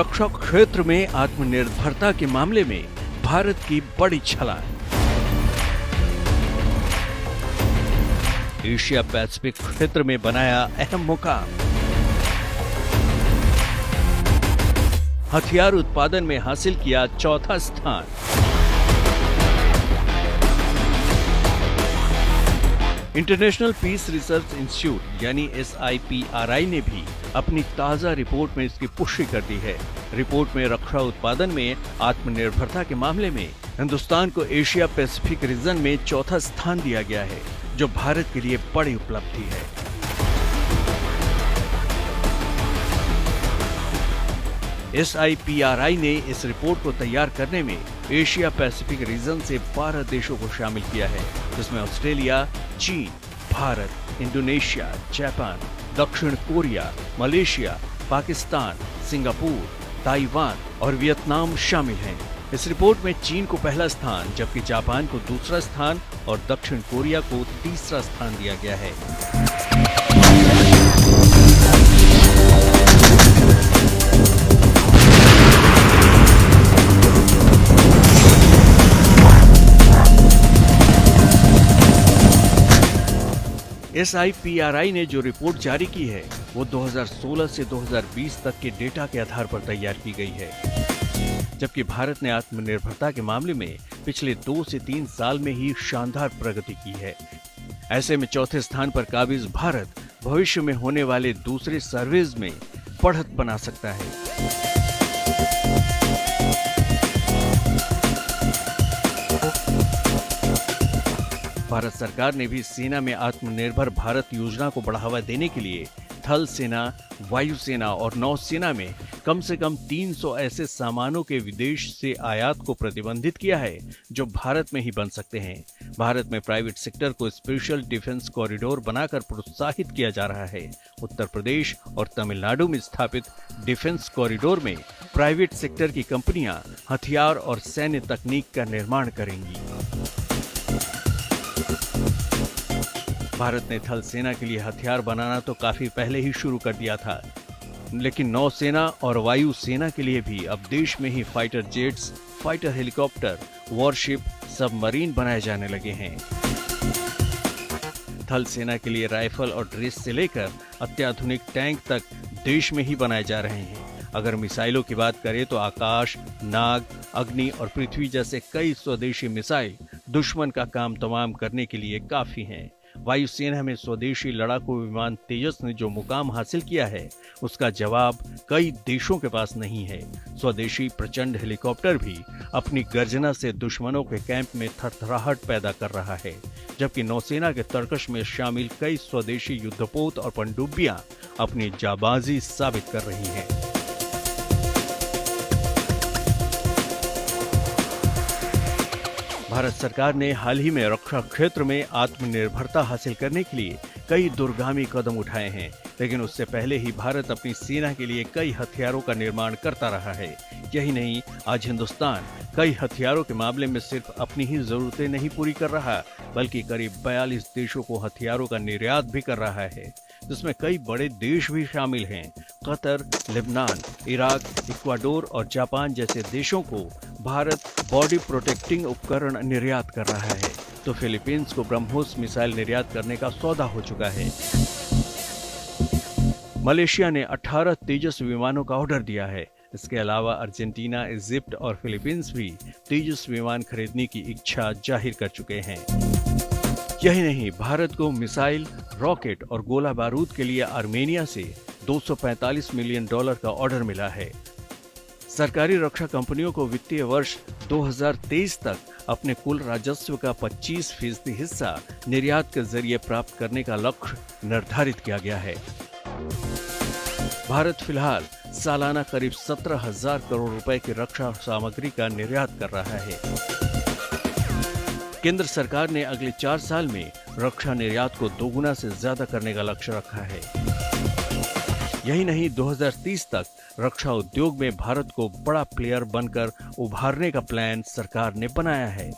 रक्षा क्षेत्र में आत्मनिर्भरता के मामले में भारत की बड़ी छलांग। एशिया पैसिफिक क्षेत्र में बनाया अहम मुकाम। हथियार उत्पादन में हासिल किया चौथा स्थान। इंटरनेशनल पीस रिसर्च इंस्टीट्यूट यानी SIPRI ने भी अपनी ताजा रिपोर्ट में इसकी पुष्टि कर दी है। रिपोर्ट में रक्षा उत्पादन में आत्मनिर्भरता के मामले में हिंदुस्तान को एशिया पैसिफिक रीजन में चौथा स्थान दिया गया है, जो भारत के लिए बड़ी उपलब्धि है। SIPRI ने इस रिपोर्ट को तैयार करने में एशिया पैसिफिक रीजन से 12 देशों को शामिल किया है, जिसमें ऑस्ट्रेलिया, चीन, भारत, इंडोनेशिया, जापान, दक्षिण Korea, Malaysia, Pakistan, Singapore, Taiwan और वियतनाम शामिल हैं। इस रिपोर्ट में चीन को पहला स्थान, जबकि जापान को दूसरा स्थान और दक्षिण कोरिया को तीसरा स्थान दिया गया है। SIPRI ने जो रिपोर्ट जारी की है वो 2016 से 2020 तक के डेटा के आधार पर तैयार की गई है, जबकि भारत ने आत्मनिर्भरता के मामले में पिछले 2 से 3 साल में ही शानदार प्रगति की है। ऐसे में चौथे स्थान पर काबिज भारत भविष्य में होने वाले दूसरे सर्वेज में बढ़त बना सकता है। भारत सरकार ने भी सेना में आत्मनिर्भर भारत योजना को बढ़ावा देने के लिए थल सेना, वायुसेना और नौसेना में कम से कम 300 ऐसे सामानों के विदेश से आयात को प्रतिबंधित किया है, जो भारत में ही बन सकते हैं। भारत में प्राइवेट सेक्टर को स्पेशल डिफेंस कॉरिडोर बनाकर प्रोत्साहित किया जा रहा है। उत्तर प्रदेश और तमिलनाडु में स्थापित डिफेंस कॉरिडोर में प्राइवेट सेक्टर की कंपनियां हथियार और सैन्य तकनीक का निर्माण करेंगी। भारत ने थल सेना के लिए हथियार बनाना तो काफी पहले ही शुरू कर दिया था, लेकिन नौसेना और वायु सेना के लिए भी अब देश में ही fighter jets, fighter helicopter, warship, submarine बनाए जाने लगे हैं। थल सेना के लिए राइफल और ड्रेस से लेकर अत्याधुनिक टैंक तक देश में ही बनाए जा रहे हैं। अगर मिसाइलों की बात करें तो आकाश, नाग, अग्नि और पृथ्वी जैसे कई स्वदेशी मिसाइल दुश्मन का काम तमाम करने के लिए काफी हैं। वायुसेना में स्वदेशी लड़ाकू विमान तेजस ने जो मुकाम हासिल किया है, उसका जवाब कई देशों के पास नहीं है। स्वदेशी प्रचंड हेलीकॉप्टर भी अपनी गर्जना से दुश्मनों के कैंप में थरथराहट पैदा कर रहा है, जबकि नौसेना के तर्कश में शामिल कई स्वदेशी युद्धपोत और पनडुब्बियां अपनी जाबाजी साबित कर रही हैं। भारत सरकार ने हाल ही में रक्षा क्षेत्र में आत्मनिर्भरता हासिल करने के लिए कई दूरगामी कदम उठाए हैं, लेकिन उससे पहले ही भारत अपनी सेना के लिए कई हथियारों का निर्माण करता रहा है। यही नहीं, आज हिंदुस्तान कई हथियारों के मामले में सिर्फ अपनी ही जरूरतें नहीं पूरी कर रहा, बल्कि करीब 42 देशों को हथियारों का निर्यात भी कर रहा है, जिसमें कई बड़े देश भी शामिल हैं। कतर, लेबनान, इराक, इक्वाडोर और जापान जैसे देशों को भारत बॉडी प्रोटेक्टिंग उपकरण निर्यात कर रहा है, तो फिलीपींस को ब्रह्मोस मिसाइल निर्यात करने का सौदा हो चुका है। मलेशिया ने 18 तेजस विमानों का ऑर्डर दिया है। इसके अलावा अर्जेंटीना, इजिप्ट और फिलीपींस भी तेजस विमान खरीदने की इच्छा जाहिर कर चुके हैं। यही नहीं, भारत को मिसाइल, रॉकेट और गोला बारूद के लिए आर्मेनिया से $245 मिलियन का ऑर्डर मिला है। सरकारी रक्षा कंपनियों को वित्तीय वर्ष 2023 तक अपने कुल राजस्व का 25% हिस्सा निर्यात के जरिए प्राप्त करने का लक्ष्य निर्धारित किया गया है। भारत फिलहाल सालाना करीब 17,000 करोड़ रुपए की रक्षा सामग्री का निर्यात कर रहा है। केंद्र सरकार ने अगले 4 साल में रक्षा निर्यात को 2 गुना से ज्यादा करने का लक्ष्य रखा है। यही नहीं, 2030 तक रक्षा उद्योग में भारत को बड़ा प्लेयर बनकर उभारने का प्लान सरकार ने बनाया है।